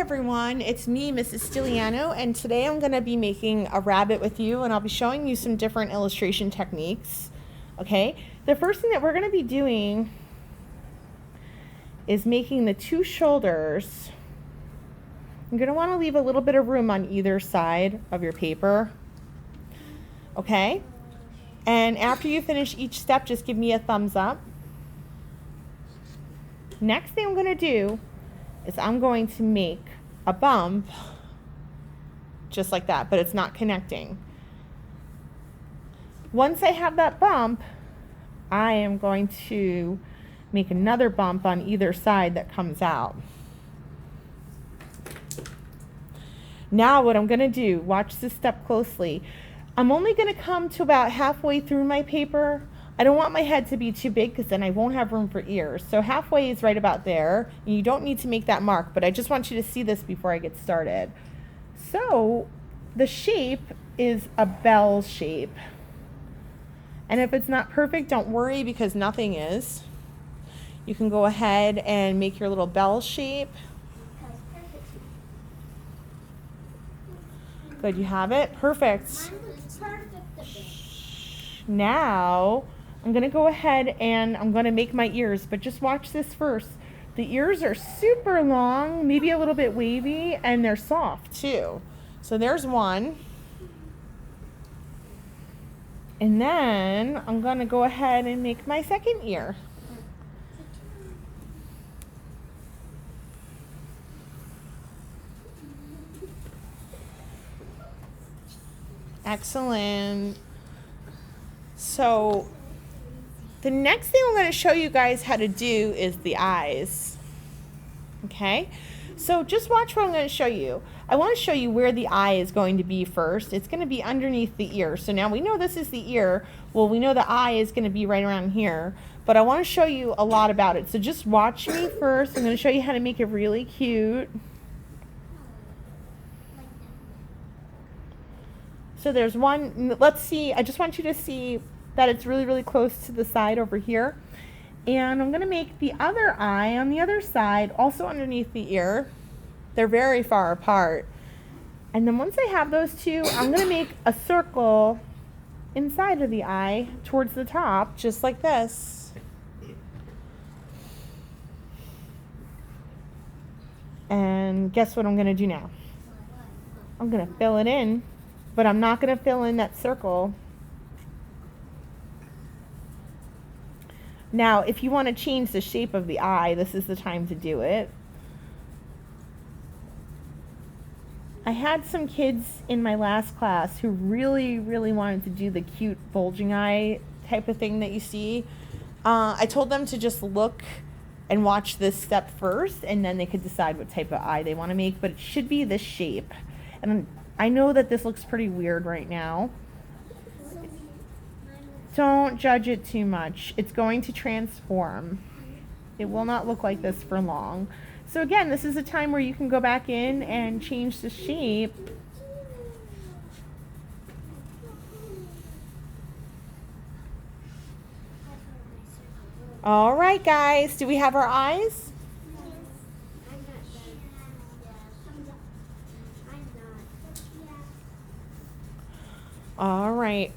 everyone, it's me, Mrs. Stiliano, and today I'm going to be making a rabbit with you, and I'll be showing you some different illustration techniques. Okay, the first thing that we're going to be doing is making the two shoulders. You're going to want to leave a little bit of room on either side of your paper. Okay, and after you finish each step, just give me a thumbs up. Next thing I'm going to do is I'm going to make a bump just like that, but it's not connecting. Once I have that bump, I am going to make another bump on either side that comes out. Now what I'm going to do, watch this step closely. I'm only going to come to about halfway through my paper. I don't want my head to be too big because then I won't have room for ears. So halfway is right about there. And you don't need to make that mark, but I just want you to see this before I get started. So the shape is a bell shape. And if it's not perfect, don't worry because nothing is. You can go ahead and make your little bell shape. Good, you have it? Perfect. Now, I'm going to go ahead and I'm going to make my ears, but just watch this first. The ears are super long, maybe a little bit wavy, and they're soft too. So there's one. And then I'm going to go ahead and make my second ear. Excellent. So the next thing I'm going to show you guys how to do is the eyes. Okay, so just watch what I'm going to show you. I want to show you where the eye is going to be first. It's going to be underneath the ear. So now we know this is the ear. Well, we know the eye is going to be right around here, but I want to show you a lot about it. So just watch me first. I'm going to show you how to make it really cute. So there's one, let's see, I just want you to see that it's really, really close to the side over here. And I'm going to make the other eye on the other side, also underneath the ear. They're very far apart. And then once I have those two, I'm going to make a circle inside of the eye towards the top, just like this. And guess what I'm going to do now? I'm going to fill it in. But I'm not going to fill in that circle. Now, if you want to change the shape of the eye, this is the time to do it. I had some kids in my last class who really, really wanted to do the cute bulging eye type of thing that you see. I told them to just look and watch this step first, and then they could decide what type of eye they want to make, but it should be this shape. And I know that this looks pretty weird right now. Don't judge it too much. It's going to transform. It will not look like this for long. So again, this is a time where you can go back in and change the shape. All right, guys, do we have our eyes? All right.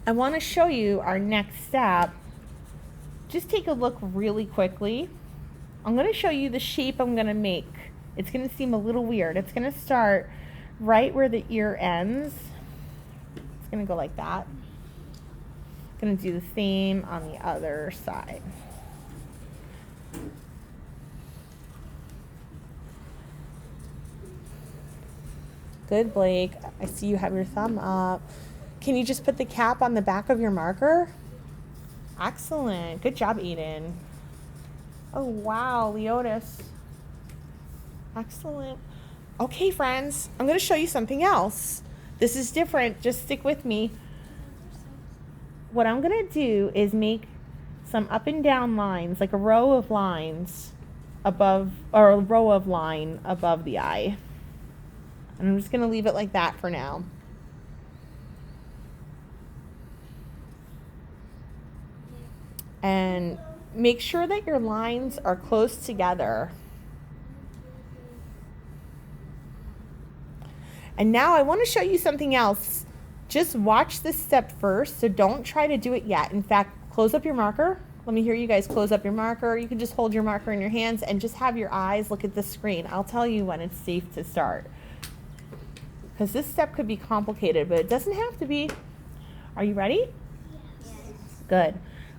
I want to show you our next step. Just take a look really quickly. I'm going to show you the shape I'm going to make. It's going to seem a little weird. It's going to start right where the ear ends. It's going to go like that. Going to do the same on the other side. Good, Blake. I see you have your thumb up. Can you just put the cap on the back of your marker? Excellent. Good job, Aiden. Oh, wow, Leotis. Excellent. Okay, friends, I'm going to show you something else. This is different. Just stick with me. What I'm going to do is make some up and down lines, like a row of lines above, or a row of line above the eye. And I'm just going to leave it like that for now. And make sure that your lines are close together. And now I want to show you something else. Just watch this step first, so don't try to do it yet. In fact, close up your marker. Let me hear you guys close up your marker. You can just hold your marker in your hands and just have your eyes look at the screen. I'll tell you when it's safe to start. Because this step could be complicated, but it doesn't have to be. Are you ready? Yes. Good.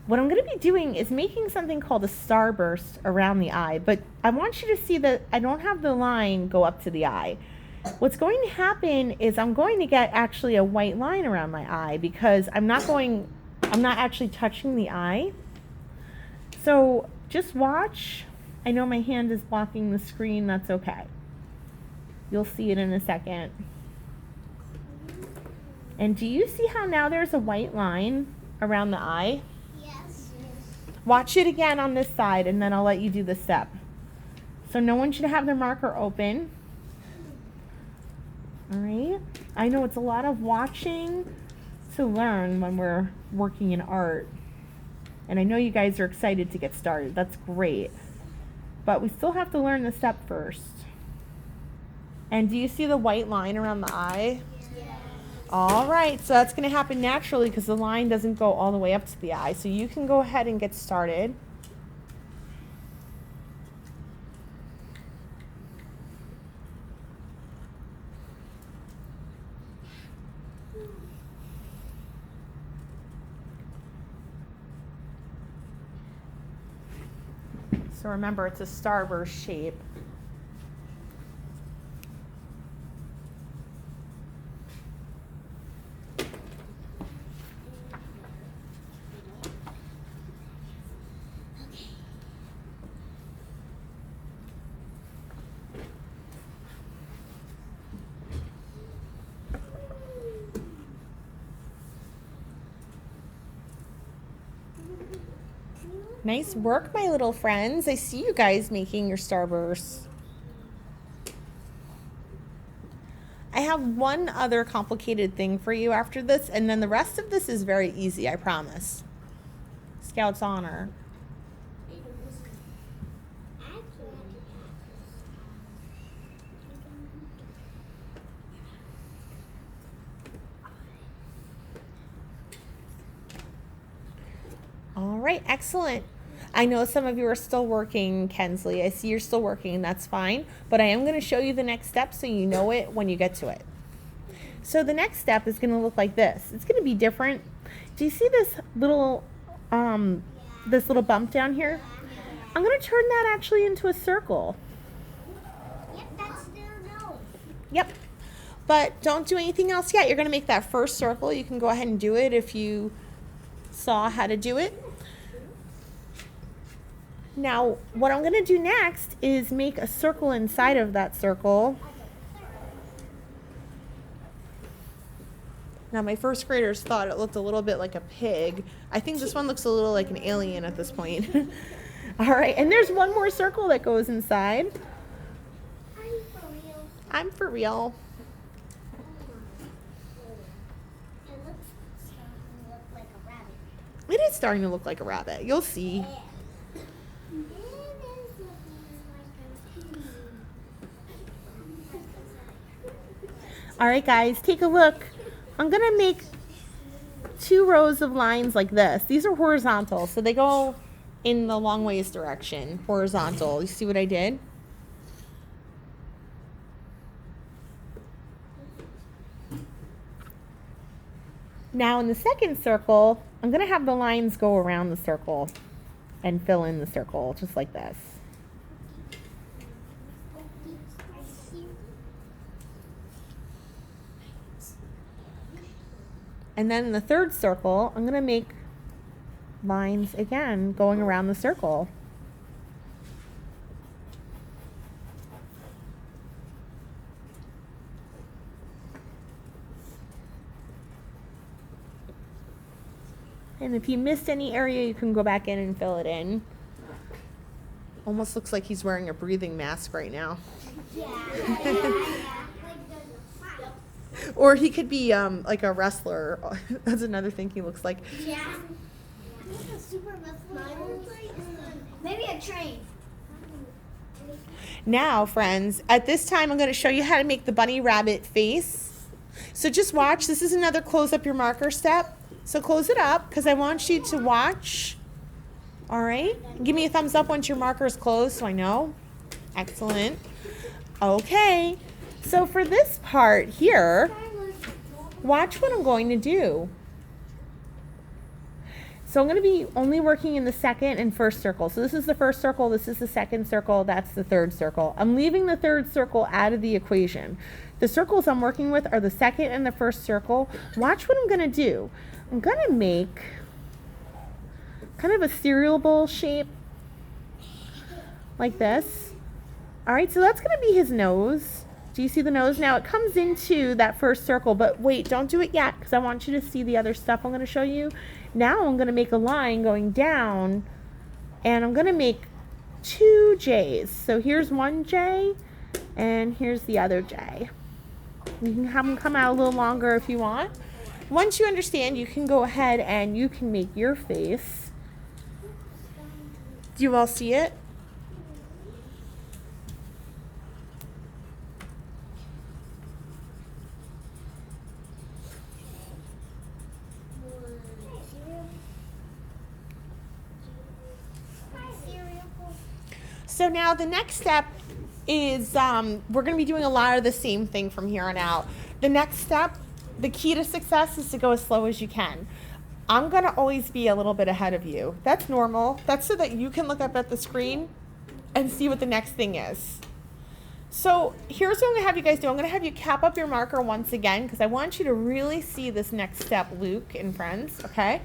What I'm going to be doing is making something called a starburst around the eye, but I want you to see that I don't have the line go up to the eye. What's going to happen is I'm going to get actually a white line around my eye because I'm not actually touching the eye. So just watch. I know my hand is blocking the screen. That's okay. You'll see it in a second. And do you see how now there's a white line around the eye? Yes. Watch it again on this side and then I'll let you do the step. So no one should have their marker open. All right. I know it's a lot of watching to learn when we're working in art. And I know you guys are excited to get started. That's great. But we still have to learn the step first. And do you see the white line around the eye? Yes. All right, so that's going to happen naturally because the line doesn't go all the way up to the eye. So you can go ahead and get started. So remember, it's a starburst shape. Nice work, my little friends. I see you guys making your starbursts. I have one other complicated thing for you after this, and then the rest of this is very easy, I promise. Scout's honor. All right, excellent. I know some of you are still working, Kensley. I see you're still working, that's fine. But I am going to show you the next step so you know it when you get to it. So the next step is going to look like this. It's going to be different. Do you see this little bump down here? I'm going to turn that actually into a circle. Yep, that's their nose. Yep. But don't do anything else yet. You're going to make that first circle. You can go ahead and do it if you saw how to do it. Now, what I'm going to do next is make a circle inside of that circle. Now, my first graders thought it looked a little bit like a pig. I think this one looks a little like an alien at this point. All right, and there's one more circle that goes inside. I'm for real. I'm for real. It looks starting to look like a rabbit. It is starting to look like a rabbit. You'll see. All right, guys, take a look. I'm going to make 2 rows of lines like this. These are horizontal, so they go in the long ways direction, horizontal. You see what I did? Now in the second circle, I'm going to have the lines go around the circle and fill in the circle, just like this. And then in the third circle, I'm going to make lines again going around the circle. And if you missed any area, you can go back in and fill it in. Almost looks like he's wearing a breathing mask right now. Yeah. Or he could be like a wrestler. That's another thing he looks like. Yeah. Super wrestler. Maybe a train. Now, friends, at this time, I'm going to show you how to make the bunny rabbit face. So just watch. This is another close up your marker step. So close it up because I want you to watch. All right. Give me a thumbs up once your marker is closed so I know. Excellent. Okay. So for this part here, watch what I'm going to do. So I'm going to be only working in the second and first circle. So this is the first circle, this is the second circle, that's the third circle. I'm leaving the third circle out of the equation. The circles I'm working with are the second and the first circle. Watch what I'm going to do. I'm going to make kind of a cereal bowl shape like this. All right, so that's going to be his nose. Do you see the nose? Now it comes into that first circle, but wait, don't do it yet because I want you to see the other stuff I'm going to show you. Now I'm going to make a line going down and I'm going to make 2 J's. So here's one J and here's the other J. You can have them come out a little longer if you want. Once you understand, you can go ahead and you can make your face. Do you all see it? So now the next step is we're going to be doing a lot of the same thing from here on out. The next step, the key to success is to go as slow as you can. I'm going to always be a little bit ahead of you. That's normal. That's so that you can look up at the screen and see what the next thing is. So here's what I'm going to have you guys do. I'm going to have you cap up your marker once again because I want you to really see this next step, Luke and friends, okay?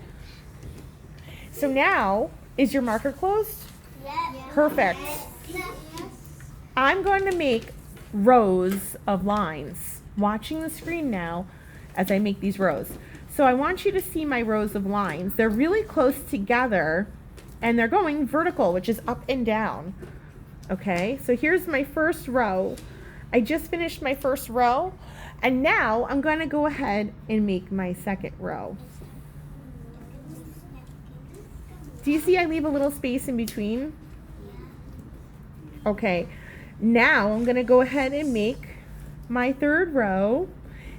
So now, is your marker closed? Yes. Perfect. Yes. I'm going to make rows of lines. Watching the screen now as I make these rows. So I want you to see my rows of lines. They're really close together and they're going vertical, which is up and down. Okay, so here's my first row. I just finished my first row and now I'm going to go ahead and make my second row. Do you see I leave a little space in between? Okay, now I'm going to go ahead and make my third row.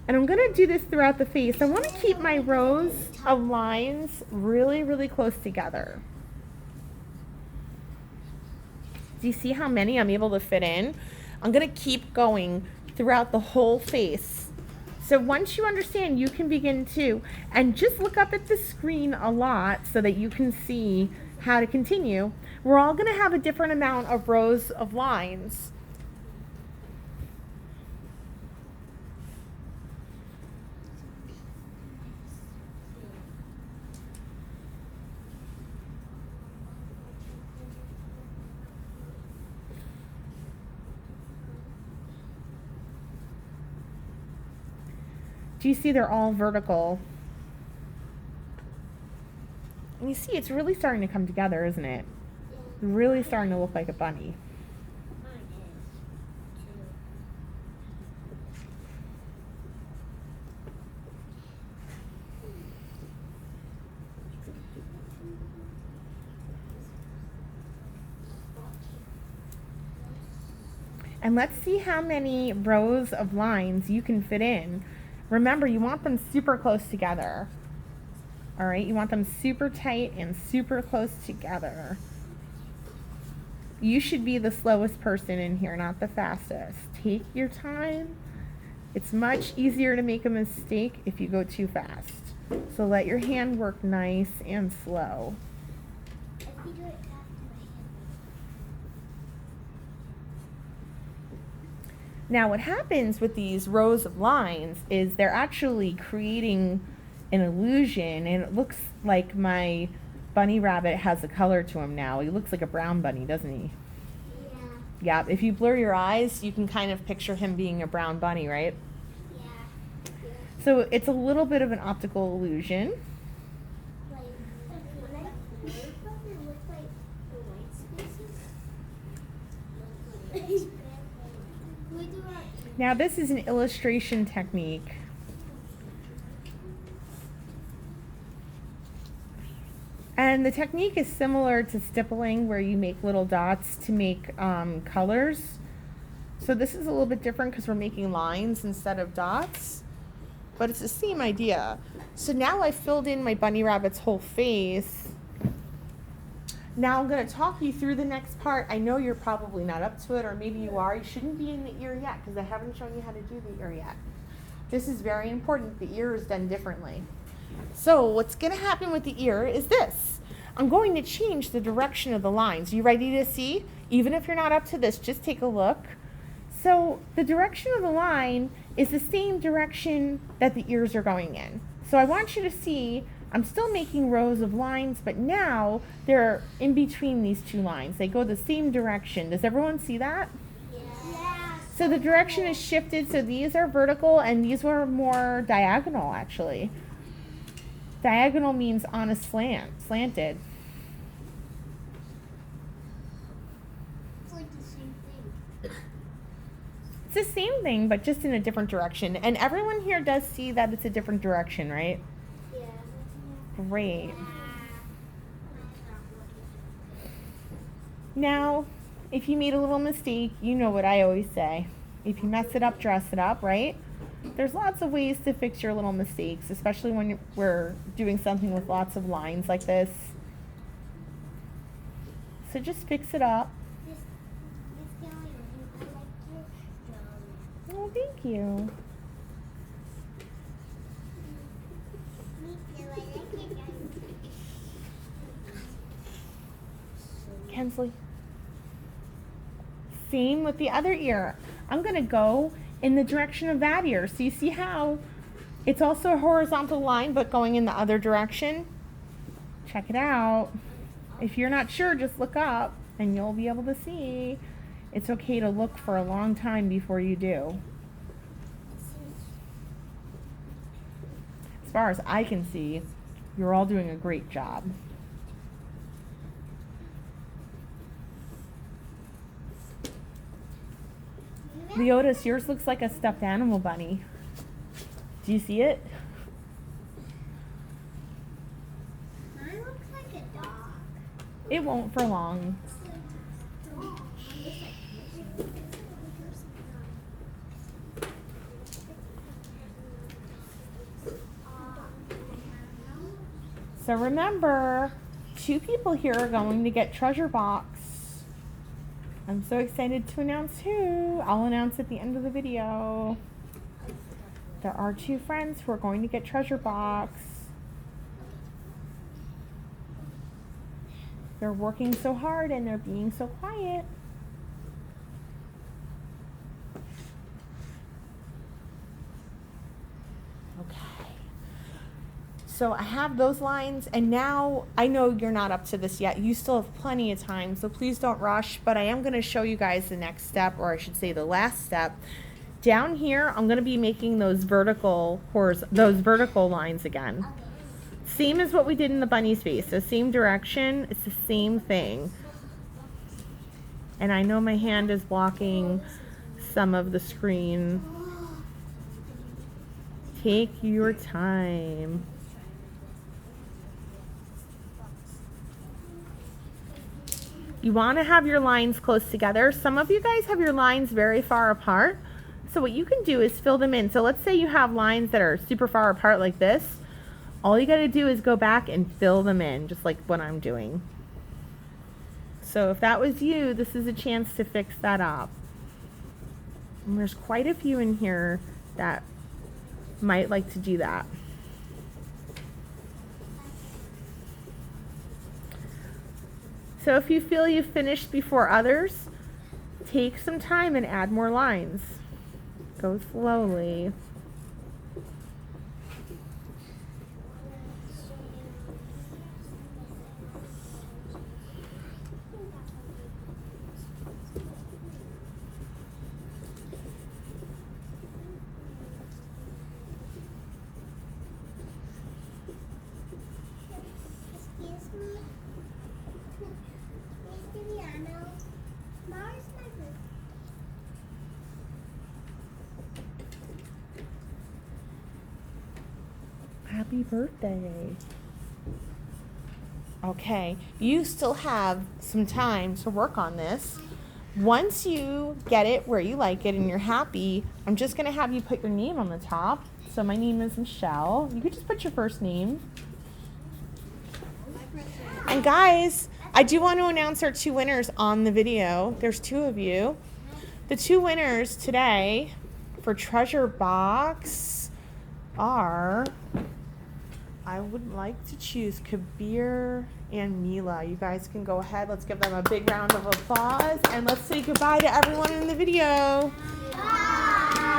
And I'm going to do this throughout the face. I want to keep my rows of lines really, really close together. Do you see how many I'm able to fit in? I'm going to keep going throughout the whole face. So once you understand, you can begin to, and just look up at the screen a lot so that you can see how to continue. We're all going to have a different amount of rows of lines. Do you see they're all vertical? And you see it's really starting to come together, isn't it? Really starting to look like a bunny. And let's see how many rows of lines you can fit in. Remember, you want them super close together. All right, you want them super tight and super close together. You should be the slowest person in here, not the fastest. Take your time. It's much easier to make a mistake if you go too fast. So let your hand work nice and slow. If you do it fast, my hand. Now what happens with these rows of lines is they're actually creating an illusion, and it looks like my bunny rabbit has a color to him now. He looks like a brown bunny, doesn't he? Yeah. Yeah, if you blur your eyes, you can kind of picture him being a brown bunny, right? Yeah. So it's a little bit of an optical illusion. Like, when I blur them, it looks like the white spaces. We do our Now this is an illustration technique. And And the technique is similar to stippling, where you make little dots to make colors. So this is a little bit different because we're making lines instead of dots, but it's the same idea. So now I filled in my bunny rabbit's whole face. Now I'm going to talk you through the next part. I know you're probably not up to it, or maybe you are. You shouldn't be in the ear yet because I haven't shown you how to do the ear yet. This is very important. The ear is done differently. So what's going to happen with the ear is this. I'm going to change the direction of the lines. You ready to see? Even if you're not up to this, just take a look. So the direction of the line is the same direction that the ears are going in. So I want you to see, I'm still making rows of lines, but now they're in between these two lines. They go the same direction. Does everyone see that? Yeah. So the direction is shifted, so these are vertical and these were more diagonal actually. Diagonal means on a slant, slanted. It's like the same thing. It's the same thing, but just in a different direction. And everyone here does see that it's a different direction, right? Yeah. Great. Now, if you made a little mistake, you know what I always say. If you mess it up, dress it up, right? There's lots of ways to fix your little mistakes, especially when we're doing something with lots of lines like this. So just fix it up. This going. I like your Oh, thank you. Me too. I like your drawing. Kensley. Same with the other ear. I'm going to go in the direction of that ear. So you see how it's also a horizontal line, but going in the other direction? Check it out. If you're not sure, just look up and you'll be able to see. It's okay to look for a long time before you do. As far as I can see, you're all doing a great job. Leotis, yours looks like a stuffed animal bunny. Do you see it? Mine looks like a dog. It won't for long. So remember, 2 people here are going to get treasure box. I'm so excited to announce who. I'll announce at the end of the video. There are 2 friends who are going to get treasure box. They're working so hard and they're being so quiet. Okay. So I have those lines, and now I know you're not up to this yet. You still have plenty of time, so please don't rush, but I am going to show you guys the next step, or I should say the last step. Down here, I'm going to be making those vertical lines again. Same as what we did in the bunny's face, so same direction, it's the same thing. And I know my hand is blocking some of the screen. Take your time. You want to have your lines close together. Some of you guys have your lines very far apart. So what you can do is fill them in. So let's say you have lines that are super far apart like this. All you got to do is go back and fill them in, just like what I'm doing. So if that was you, this is a chance to fix that up. And there's quite a few in here that might like to do that. So if you feel you've finished before others, take some time and add more lines. Go slowly. Excuse me. Mr. Piano. Tomorrow's my birthday. Happy birthday. Okay, you still have some time to work on this. Once you get it where you like it and you're happy, I'm just going to have you put your name on the top. So my name is Michelle. You could just put your first name. And guys, I do want to announce our 2 winners on the video. There's 2 of you. The 2 winners today for Treasure Box are, I would like to choose Kabir and Mila. You guys can go ahead. Let's give them a big round of applause. And let's say goodbye to everyone in the video.